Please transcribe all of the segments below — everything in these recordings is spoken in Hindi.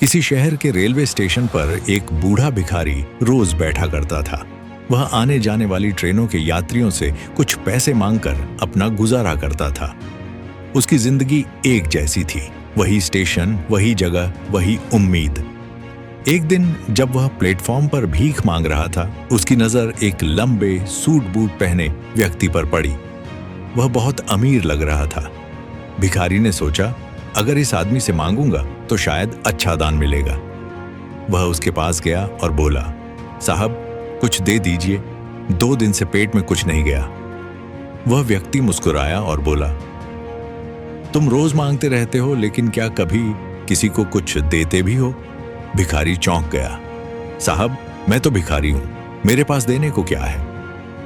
किसी शहर के रेलवे स्टेशन पर एक बूढ़ा भिखारी रोज बैठा करता था। वह आने जाने वाली ट्रेनों के यात्रियों से कुछ पैसे मांगकर अपना गुजारा करता था। उसकी जिंदगी एक जैसी थी, वही स्टेशन, वही जगह, वही उम्मीद। एक दिन जब वह प्लेटफॉर्म पर भीख मांग रहा था, उसकी नजर एक लंबे सूट बूट पहने व्यक्ति पर पड़ी। वह बहुत अमीर लग रहा था। भिखारी ने सोचा, अगर इस आदमी से मांगूंगा तो शायद अच्छा दान मिलेगा। वह उसके पास गया और बोला, साहब कुछ दे दीजिए, 2 दिन से पेट में कुछ नहीं गया। वह व्यक्ति मुस्कुराया और बोला, तुम रोज मांगते रहते हो, लेकिन क्या कभी किसी को कुछ देते भी हो? भिखारी चौंक गया। साहब मैं तो भिखारी हूं, मेरे पास देने को क्या है?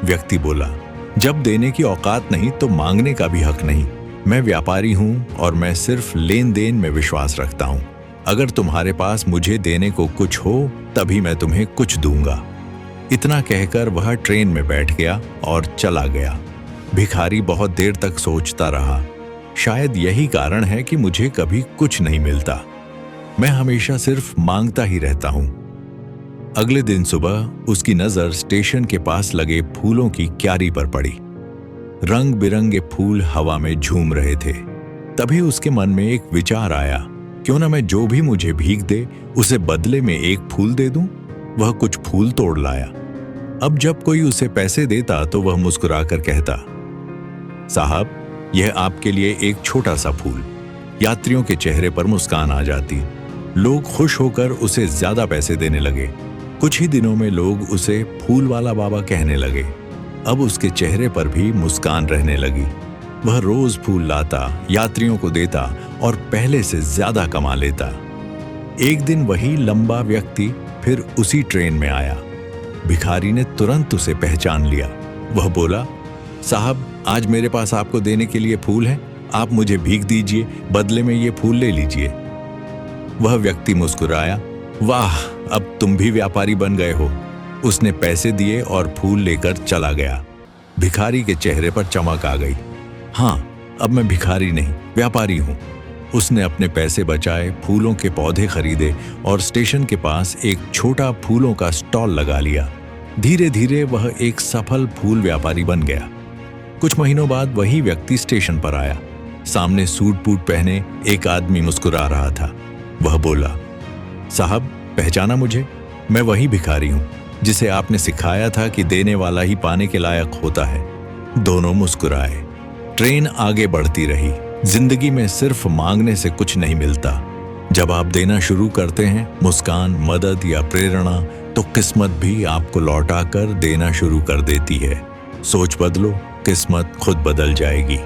व्यक्ति बोला, जब देने की औकात नहीं तो मांगने का भी हक नहीं। मैं व्यापारी हूं और मैं सिर्फ लेन देन में विश्वास रखता हूं। अगर तुम्हारे पास मुझे देने को कुछ हो तभी मैं तुम्हें कुछ दूंगा। इतना कहकर वह ट्रेन में बैठ गया और चला गया। भिखारी बहुत देर तक सोचता रहा, शायद यही कारण है कि मुझे कभी कुछ नहीं मिलता। मैं हमेशा सिर्फ मांगता ही रहता हूं। अगले दिन सुबह उसकी नजर स्टेशन के पास लगे फूलों की क्यारी पर पड़ी। रंग बिरंगे फूल हवा में झूम रहे थे। तभी उसके मन में एक विचार आया, क्यों ना मैं जो भी मुझे भीख दे उसे बदले में एक फूल दे दूं। वह कुछ फूल तोड़ लाया। अब जब कोई उसे पैसे देता तो वह मुस्कुराकर कहता, साहब यह आपके लिए एक छोटा सा फूल। यात्रियों के चेहरे पर मुस्कान आ जाती। लोग खुश होकर उसे ज्यादा पैसे देने लगे। कुछ ही दिनों में लोग उसे फूल वाला बाबा कहने लगे। अब उसके चेहरे पर भी मुस्कान रहने लगी। वह रोज फूल लाता, यात्रियों को देता और पहले से ज्यादा कमा लेता। एक दिन वही लंबा व्यक्ति फिर उसी ट्रेन में आया। भिखारी ने तुरंत उसे पहचान लिया। वह बोला, साहब आज मेरे पास आपको देने के लिए फूल हैं, आप मुझे भीख दीजिए, बदले में ये फूल ले लीजिए। वह व्यक्ति मुस्कुराया, वाह अब तुम भी व्यापारी बन गए हो। उसने पैसे दिए और फूल लेकर चला गया। भिखारी के चेहरे पर चमक आ गई। हाँ, अब मैं भिखारी नहीं, व्यापारी हूं। उसने अपने पैसे बचाए, फूलों के पौधे खरीदे और स्टेशन के पास एक छोटा फूलों का स्टॉल लगा लिया। धीरे धीरे वह एक सफल फूल व्यापारी बन गया। कुछ महीनों बाद वही व्यक्ति स्टेशन पर आया। सामने सूट बूट पहने एक आदमी मुस्कुरा रहा था। वह बोला, साहब पहचाना मुझे? मैं वही भिखारी हूं जिसे आपने सिखाया था कि देने वाला ही पाने के लायक होता है। दोनों मुस्कुराए। ट्रेन आगे बढ़ती रही। जिंदगी में सिर्फ मांगने से कुछ नहीं मिलता। जब आप देना शुरू करते हैं, मुस्कान, मदद या प्रेरणा, तो किस्मत भी आपको लौटाकर देना शुरू कर देती है। सोच बदलो, किस्मत खुद बदल जाएगी।